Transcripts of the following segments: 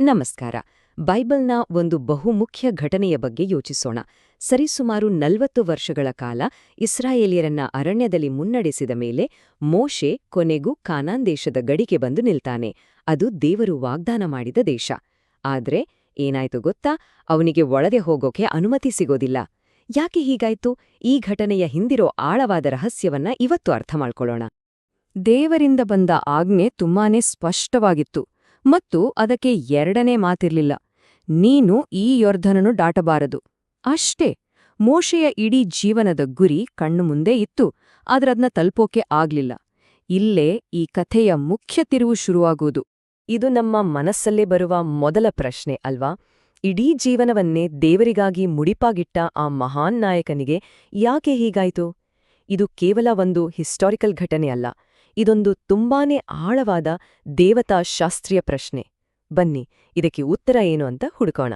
ನಮಸ್ಕಾರ. ಬೈಬಲ್ನ ಒಂದು ಬಹುಮುಖ್ಯ ಘಟನೆಯ ಬಗ್ಗೆ ಯೋಚಿಸೋಣ. ಸರಿಸುಮಾರು 40 ವರ್ಷಗಳ ಕಾಲ ಇಸ್ರಾಯೇಲಿಯರನ್ನ ಅರಣ್ಯದಲ್ಲಿ ಮುನ್ನಡೆಸಿದ ಮೇಲೆ ಮೋಶೆ ಕೊನೆಗೂ ಕಾನಾನ್ ದೇಶದ ಗಡಿಗೆ ಬಂದು ನಿಲ್ತಾನೆ. ಅದು ದೇವರು ವಾಗ್ದಾನ ಮಾಡಿದ ದೇಶ. ಆದ್ರೆ ಏನಾಯ್ತು ಗೊತ್ತಾ? ಅವನಿಗೆ ಒಳಗೆ ಹೋಗೋಕೆ ಅನುಮತಿ ಸಿಗೋದಿಲ್ಲ. ಯಾಕೆ ಹೀಗಾಯ್ತು? ಈ ಘಟನೆಯ ಹಿಂದಿರೋ ಆಳವಾದ ರಹಸ್ಯವನ್ನ ಇವತ್ತು ಅರ್ಥ ಮಾಡ್ಕೊಳ್ಳೋಣ. ದೇವರಿಂದ ಬಂದ ಆಜ್ಞೆ ತುಂಬಾನೇ ಸ್ಪಷ್ಟವಾಗಿತ್ತು ಮತ್ತು ಅದಕ್ಕೆ ಎರಡನೇ ಮಾತಿರ್ಲಿಲ್ಲ. ನೀನು ಈ ಯೊರ್ಧನನ್ನು ದಾಟಬಾರದು. ಅಷ್ಟೇ. ಮೋಶೆಯ ಇಡೀ ಜೀವನದ ಗುರಿ ಕಣ್ಣು ಮುಂದೆ ಇತ್ತು, ಆದ್ರದ್ನ ತಲುಪೋಕೆ ಆಗ್ಲಿಲ್ಲ. ಇಲ್ಲೇ ಈ ಕಥೆಯ ಮುಖ್ಯ ತಿರುವು ಶುರುವಾಗುವುದು. ಇದು ನಮ್ಮ ಮನಸ್ಸಲ್ಲೇ ಬರುವ ಮೊದಲ ಪ್ರಶ್ನೆ ಅಲ್ವಾ? ಇಡೀ ಜೀವನವನ್ನೇ ದೇವರಿಗಾಗಿ ಮುಡಿಪಾಗಿಟ್ಟ ಆ ಮಹಾನ್ ನಾಯಕನಿಗೆ ಯಾಕೆ ಹೀಗಾಯ್ತು? ಇದು ಕೇವಲ ಒಂದು ಹಿಸ್ಟಾರಿಕಲ್ ಘಟನೆ ಅಲ್ಲ, ಇದೊಂದು ತುಂಬಾನೇ ಆಳವಾದ ದೇವತಾ ಶಾಸ್ತ್ರೀಯ ಪ್ರಶ್ನೆ. ಬನ್ನಿ, ಇದಕ್ಕೆ ಉತ್ತರ ಏನು ಅಂತ ಹುಡುಕೋಣ.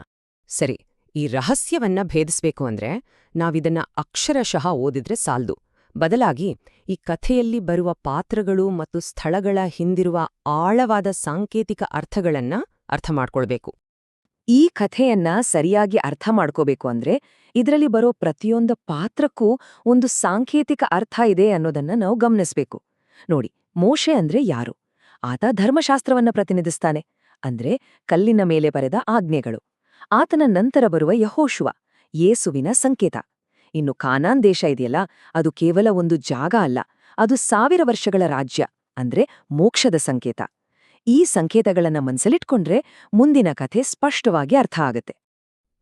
ಸರಿ, ಈ ರಹಸ್ಯವನ್ನ ಭೇದಿಸ್ಬೇಕು ಅಂದ್ರೆ ನಾವಿದನ್ನ ಅಕ್ಷರಶಃ ಓದಿದ್ರೆ ಸಾಲ್ದು. ಬದಲಾಗಿ ಈ ಕಥೆಯಲ್ಲಿ ಬರುವ ಪಾತ್ರಗಳು ಮತ್ತು ಸ್ಥಳಗಳ ಹಿಂದಿರುವ ಆಳವಾದ ಸಾಂಕೇತಿಕ ಅರ್ಥಗಳನ್ನ ಅರ್ಥ ಮಾಡ್ಕೊಳ್ಬೇಕು. ಈ ಕಥೆಯನ್ನ ಸರಿಯಾಗಿ ಅರ್ಥ ಮಾಡ್ಕೋಬೇಕು ಅಂದ್ರೆ ಇದರಲ್ಲಿ ಬರೋ ಪ್ರತಿಯೊಂದು ಪಾತ್ರಕ್ಕೂ ಒಂದು ಸಾಂಕೇತಿಕ ಅರ್ಥ ಇದೆ ಅನ್ನೋದನ್ನ ನಾವು ಗಮನಿಸ್ಬೇಕು. ನೋಡಿ, ಮೋಶೆ ಅಂದ್ರೆ ಯಾರು? ಆತ ಧರ್ಮಶಾಸ್ತ್ರವನ್ನ ಪ್ರತಿನಿಧಿಸ್ತಾನೆ, ಅಂದ್ರೆ ಕಲ್ಲಿನ ಮೇಲೆ ಬರೆದ ಆಜ್ಞೆಗಳು. ಆತನ ನಂತರ ಬರುವ ಯೆಹೋಶುವ, ಯೇಸುವಿನ ಸಂಕೇತ. ಇನ್ನು ಕಾನಾನ್ ದೇಶ ಇದೆಯಲ್ಲ, ಅದು ಕೇವಲ ಒಂದು ಜಾಗ ಅಲ್ಲ, ಅದು 1000 ವರ್ಷಗಳ ರಾಜ್ಯ, ಅಂದ್ರೆ ಮೋಕ್ಷದ ಸಂಕೇತ. ಈ ಸಂಕೇತಗಳನ್ನ ಮನಸ್ಸಲ್ಲಿಟ್ಕೊಂಡ್ರೆ ಮುಂದಿನ ಕಥೆ ಸ್ಪಷ್ಟವಾಗಿ ಅರ್ಥ ಆಗತ್ತೆ.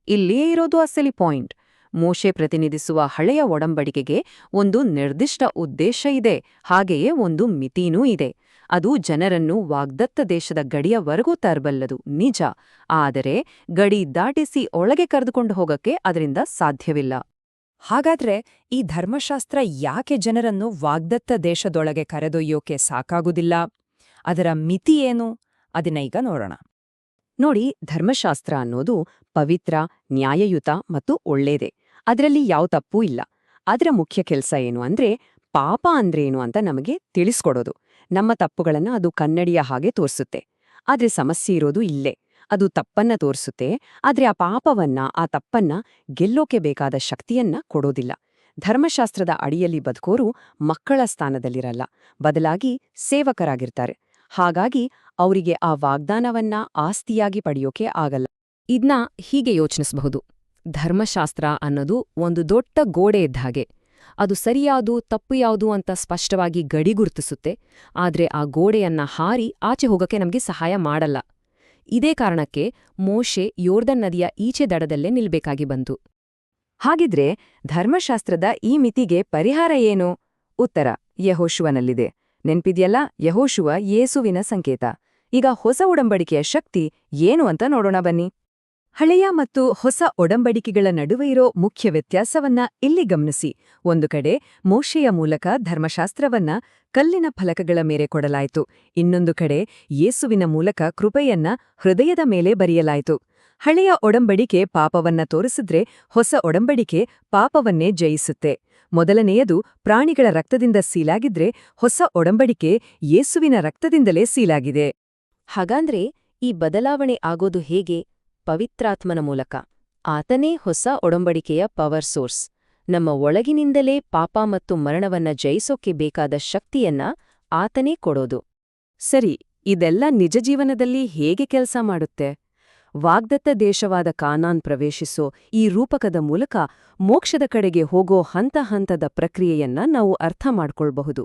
ಇಲ್ಲಿಯೇ ಇರೋದು ಅಸಲಿ ಪಾಯಿಂಟ್. ಮೋಶೆ ಪ್ರತಿನಿಧಿಸುವ ಹಳೆಯ ಒಡಂಬಡಿಕೆಗೆ ಒಂದು ನಿರ್ದಿಷ್ಟ ಉದ್ದೇಶ ಇದೆ, ಹಾಗೆಯೇ ಒಂದು ಮಿತಿನೂ ಇದೆ. ಅದು ಜನರನ್ನು ವಾಗ್ದತ್ತ ದೇಶದ ಗಡಿಯವರೆಗೂ ತರಬಲ್ಲದು, ನಿಜ. ಆದರೆ ಗಡಿ ದಾಟಿಸಿ ಒಳಗೆ ಕರೆದುಕೊಂಡು ಹೋಗಕ್ಕೆ ಅದರಿಂದ ಸಾಧ್ಯವಿಲ್ಲ. ಹಾಗಾದ್ರೆ ಈ ಧರ್ಮಶಾಸ್ತ್ರ ಯಾಕೆ ಜನರನ್ನು ವಾಗ್ದತ್ತ ದೇಶದೊಳಗೆ ಕರೆದೊಯ್ಯೋಕೆ ಸಾಕಾಗುವುದಿಲ್ಲ? ಅದರ ಮಿತಿ ಏನು? ಅದನ್ನ ಈಗ ನೋಡೋಣ. ನೋಡಿ, ಧರ್ಮಶಾಸ್ತ್ರ ಅನ್ನೋದು ಪವಿತ್ರ, ನ್ಯಾಯಯುತ ಮತ್ತು ಒಳ್ಳೇದೇ. ಅದರಲ್ಲಿ ಯಾವ ತಪ್ಪೂ ಇಲ್ಲ. ಅದರ ಮುಖ್ಯ ಕೆಲಸ ಏನು ಅಂದ್ರೆ ಪಾಪ ಅಂದ್ರೇನು ಅಂತ ನಮಗೆ ತಿಳಿಸ್ಕೊಡೋದು. ನಮ್ಮ ತಪ್ಪುಗಳನ್ನ ಅದು ಕನ್ನಡಿಯ ಹಾಗೆ ತೋರಿಸುತ್ತೆ. ಆದ್ರೆ ಸಮಸ್ಯೆ ಇರೋದು ಇಲ್ಲೇ. ಅದು ತಪ್ಪನ್ನ ತೋರಿಸುತ್ತೆ, ಆದ್ರೆ ಆ ಪಾಪವನ್ನ, ಆ ತಪ್ಪನ್ನ ಗೆಲ್ಲೋಕೆ ಬೇಕಾದ ಶಕ್ತಿಯನ್ನ ಕೊಡೋದಿಲ್ಲ. ಧರ್ಮಶಾಸ್ತ್ರದ ಅಡಿಯಲ್ಲಿ ಬದುಕೋರು ಮಕ್ಕಳ ಸ್ಥಾನದಲ್ಲಿರಲ್ಲ, ಬದಲಾಗಿ ಸೇವಕರಾಗಿರ್ತಾರೆ. ಹಾಗಾಗಿ ಅವರಿಗೆ ಆ ವಾಗ್ದಾನವನ್ನ ಆಸ್ತಿಯಾಗಿ ಪಡೆಯೋಕೆ ಆಗಲ್ಲ. ಇದ್ನ ಹೀಗೆ ಯೋಚಿಸಬಹುದು. ಧರ್ಮಶಾಸ್ತ್ರ ಅನ್ನೋದು ಒಂದು ದೊಡ್ಡ ಗೋಡೆ ಇದ್ದ ಹಾಗೆ. ಅದು ಸರಿಯಾದು ತಪ್ಪು ಯಾವುದು ಅಂತ ಸ್ಪಷ್ಟವಾಗಿ ಗಡಿ ಗುರುತಿಸುತ್ತೆ, ಆದ್ರೆ ಆ ಗೋಡೆಯನ್ನ ಹಾರಿ ಆಚೆ ಹೋಗಕ್ಕೆ ನಮಗೆ ಸಹಾಯ ಮಾಡಲ್ಲ. ಇದೇ ಕಾರಣಕ್ಕೆ ಮೋಶೆ ಯೋರ್ದನ್ ನದಿಯ ಈಚೆ ದಡದಲ್ಲೇ ನಿಲ್ಬೇಕಾಗಿ ಬಂತು. ಹಾಗಿದ್ರೆ ಧರ್ಮಶಾಸ್ತ್ರದ ಈ ಮಿತಿಗೆ ಪರಿಹಾರ ಏನು? ಉತ್ತರ ಯೆಹೋಶುವನಲ್ಲಿದೆ. ನೆನ್ಪಿದ್ಯಲ್ಲ, ಯೆಹೋಶುವ ಯೇಸುವಿನ ಸಂಕೇತ. ಈಗ ಹೊಸ ಒಡಂಬಡಿಕೆಯ ಶಕ್ತಿ ಏನು ಅಂತ ನೋಡೋಣ ಬನ್ನಿ. ಹಳೆಯ ಮತ್ತು ಹೊಸ ಒಡಂಬಡಿಕೆಗಳ ನಡುವೆ ಇರೋ ಮುಖ್ಯ ವ್ಯತ್ಯಾಸವನ್ನ ಇಲ್ಲಿ ಗಮನಿಸಿ. ಒಂದು ಕಡೆ ಮೋಶೆಯ ಮೂಲಕ ಧರ್ಮಶಾಸ್ತ್ರವನ್ನ ಕಲ್ಲಿನ ಫಲಕಗಳ ಮೇಲೆ ಕೊಡಲಾಯಿತು, ಇನ್ನೊಂದು ಕಡೆ ಯೇಸುವಿನ ಮೂಲಕ ಕೃಪೆಯನ್ನ ಹೃದಯದ ಮೇಲೆ ಬರೆಯಲಾಯಿತು. ಹಳೆಯ ಒಡಂಬಡಿಕೆ ಪಾಪವನ್ನ ತೋರಿಸಿದ್ರೆ, ಹೊಸ ಒಡಂಬಡಿಕೆ ಪಾಪವನ್ನೇ ಜಯಿಸುತ್ತೆ. ಮೊದಲನೆಯದು ಪ್ರಾಣಿಗಳ ರಕ್ತದಿಂದ ಸೀಲಾಗಿದ್ರೆ, ಹೊಸ ಒಡಂಬಡಿಕೆ ಯೇಸುವಿನ ರಕ್ತದಿಂದಲೇ ಸೀಲಾಗಿದೆ. ಹಾಗಾದ್ರೆ ಈ ಬದಲಾವಣೆ ಆಗೋದು ಹೇಗೆ? ಪವಿತ್ರಾತ್ಮನ ಮೂಲಕ. ಆತನೇ ಹೊಸ ಒಡಂಬಡಿಕೆಯ ಪವರ್ ಸೋರ್ಸ್. ನಮ್ಮ ಒಳಗಿನಿಂದಲೇ ಪಾಪ ಮತ್ತು ಮರಣವನ್ನ ಜಯಿಸೋಕೆ ಬೇಕಾದ ಶಕ್ತಿಯನ್ನ ಆತನೇ ಕೊಡೋದು. ಸರಿ, ಇದೆಲ್ಲ ನಿಜ ಜೀವನದಲ್ಲಿ ಹೇಗೆ ಕೆಲಸ ಮಾಡುತ್ತೆ? ವಾಗ್ದತ್ತ ದೇಶವಾದ ಕಾನಾನ್ ಪ್ರವೇಶಿಸೋ ಈ ರೂಪಕದ ಮೂಲಕ ಮೋಕ್ಷದ ಕಡೆಗೆ ಹೋಗೋ ಹಂತ ಹಂತದ ಪ್ರಕ್ರಿಯೆಯನ್ನ ನಾವು ಅರ್ಥ ಮಾಡ್ಕೊಳ್ಬಹುದು.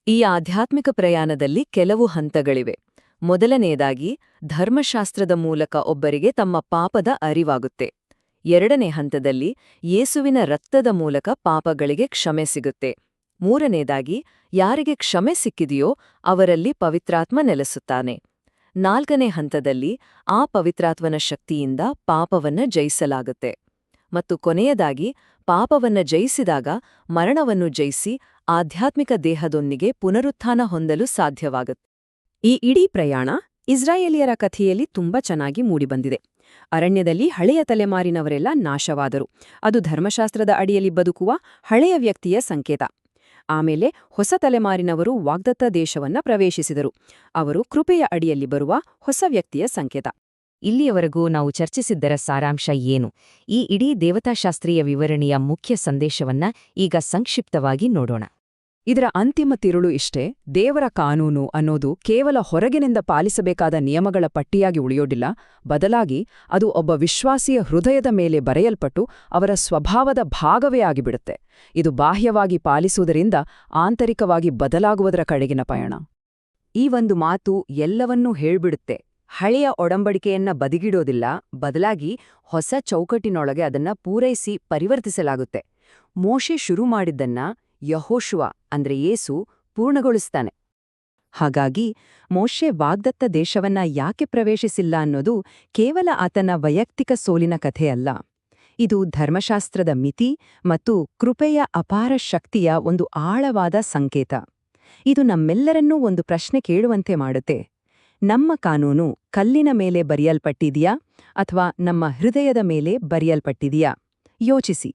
ಈ ಆಧ್ಯಾತ್ಮಿಕ ಪ್ರಯಾಣದಲ್ಲಿ ಕೆಲವು ಹಂತಗಳಿವೆ. ಮೊದಲನೆಯದಾಗಿ, ಧರ್ಮಶಾಸ್ತ್ರದ ಮೂಲಕ ಒಬ್ಬರಿಗೆ ತಮ್ಮ ಪಾಪದ ಅರಿವಾಗುತ್ತೆ. ಎರಡನೇ ಹಂತದಲ್ಲಿ ಯೇಸುವಿನ ರಕ್ತದ ಮೂಲಕ ಪಾಪಗಳಿಗೆ ಕ್ಷಮೆ ಸಿಗುತ್ತೆ. ಮೂರನೇದಾಗಿ, ಯಾರಿಗೆ ಕ್ಷಮೆ ಸಿಕ್ಕಿದೆಯೋ ಅವರಲ್ಲಿ ಪವಿತ್ರಾತ್ಮ ನೆಲೆಸುತ್ತಾನೆ. ನಾಲ್ಕನೇ ಹಂತದಲ್ಲಿ ಆ ಪವಿತ್ರಾತ್ಮನ ಶಕ್ತಿಯಿಂದ ಪಾಪವನ್ನ ಜಯಿಸಲಾಗುತ್ತೆ. ಮತ್ತು ಕೊನೆಯದಾಗಿ, ಪಾಪವನ್ನ ಜಯಿಸಿದಾಗ ಮರಣವನ್ನು ಜಯಿಸಿ ಆಧ್ಯಾತ್ಮಿಕ ದೇಹದೊಂದಿಗೆ ಪುನರುತ್ಥಾನ ಹೊಂದಲು ಸಾಧ್ಯವಾಗುತ್ತೆ. ಈ ಇಡೀ ಪ್ರಯಾಣ ಇಸ್ರಾಯೇಲಿಯರ ಕಥೆಯಲ್ಲಿ ತುಂಬಾ ಚೆನ್ನಾಗಿ ಮೂಡಿಬಂದಿದೆ. ಅರಣ್ಯದಲ್ಲಿ ಹಳೆಯ ತಲೆಮಾರಿನವರೆಲ್ಲ ನಾಶವಾದರು. ಅದು ಧರ್ಮಶಾಸ್ತ್ರದ ಅಡಿಯಲ್ಲಿ ಬದುಕುವ ಹಳೆಯ ವ್ಯಕ್ತಿಯ ಸಂಕೇತ. ಆಮೇಲೆ ಹೊಸ ತಲೆಮಾರಿನವರು ವಾಗ್ದತ್ತ ದೇಶವನ್ನ ಪ್ರವೇಶಿಸಿದರು. ಅವರು ಕೃಪೆಯ ಅಡಿಯಲ್ಲಿ ಬರುವ ಹೊಸ ವ್ಯಕ್ತಿಯ ಸಂಕೇತ. ಇಲ್ಲಿಯವರೆಗೂ ನಾವು ಚರ್ಚಿಸಿದ್ದರ ಸಾರಾಂಶ ಏನು? ಈ ಇಡೀ ದೇವತಾಶಾಸ್ತ್ರೀಯ ವಿವರಣೆಯ ಮುಖ್ಯ ಸಂದೇಶವನ್ನ ಈಗ ಸಂಕ್ಷಿಪ್ತವಾಗಿ ನೋಡೋಣ. ಇದರ ಅಂತಿಮ ತಿರುಳು ಇಷ್ಟೇ: ದೇವರ ಕಾನೂನು ಅನ್ನೋದು ಕೇವಲ ಹೊರಗಿನಿಂದ ಪಾಲಿಸಬೇಕಾದ ನಿಯಮಗಳ ಪಟ್ಟಿಯಾಗಿ ಉಳಿಯೋದಿಲ್ಲ, ಬದಲಾಗಿ ಅದು ಒಬ್ಬ ವಿಶ್ವಾಸಿಯ ಹೃದಯದ ಮೇಲೆ ಬರೆಯಲ್ಪಟ್ಟು ಅವರ ಸ್ವಭಾವದ ಭಾಗವೇ ಆಗಿಬಿಡುತ್ತೆ. ಇದು ಬಾಹ್ಯವಾಗಿ ಪಾಲಿಸುವುದರಿಂದ ಆಂತರಿಕವಾಗಿ ಬದಲಾಗುವುದರ ಕಡೆಗಿನ ಪಯಣ. ಈ ಒಂದು ಮಾತು ಎಲ್ಲವನ್ನೂ ಹೇಳ್ಬಿಡುತ್ತೆ. ಹಳೆಯ ಒಡಂಬಡಿಕೆಯನ್ನ ಬದಿಗಿಡೋದಿಲ್ಲ, ಬದಲಾಗಿ ಹೊಸ ಚೌಕಟ್ಟಿನೊಳಗೆ ಅದನ್ನ ಪೂರೈಸಿ ಪರಿವರ್ತಿಸಲಾಗುತ್ತೆ. ಮೋಶೆ ಶುರು ಮಾಡಿದ್ದನ್ನ ಯೆಹೋಶುವ ಅಂದ್ರೆ ಯೇಸು ಪೂರ್ಣಗೊಳಿಸ್ತಾನೆ. ಹಾಗಾಗಿ ಮೋಶೆ ವಾಗ್ದತ್ತ ದೇಶವನ್ನ ಯಾಕೆ ಪ್ರವೇಶಿಸಿಲ್ಲ ಅನ್ನೋದು ಕೇವಲ ಆತನ ವೈಯಕ್ತಿಕ ಸೋಲಿನ ಕಥೆಯಲ್ಲ. ಇದು ಧರ್ಮಶಾಸ್ತ್ರದ ಮಿತಿ ಮತ್ತು ಕೃಪೆಯ ಅಪಾರ ಶಕ್ತಿಯ ಒಂದು ಆಳವಾದ ಸಂಕೇತ. ಇದು ನಮ್ಮೆಲ್ಲರನ್ನೂ ಒಂದು ಪ್ರಶ್ನೆ ಕೇಳುವಂತೆ ಮಾಡುತ್ತೆ: ನಮ್ಮ ಕಾನೂನು ಕಲ್ಲಿನ ಮೇಲೆ ಬರೆಯಲ್ಪಟ್ಟಿದೆಯಾ ಅಥವಾ ನಮ್ಮ ಹೃದಯದ ಮೇಲೆ ಬರೆಯಲ್ಪಟ್ಟಿದೆಯಾ? ಯೋಚಿಸಿ.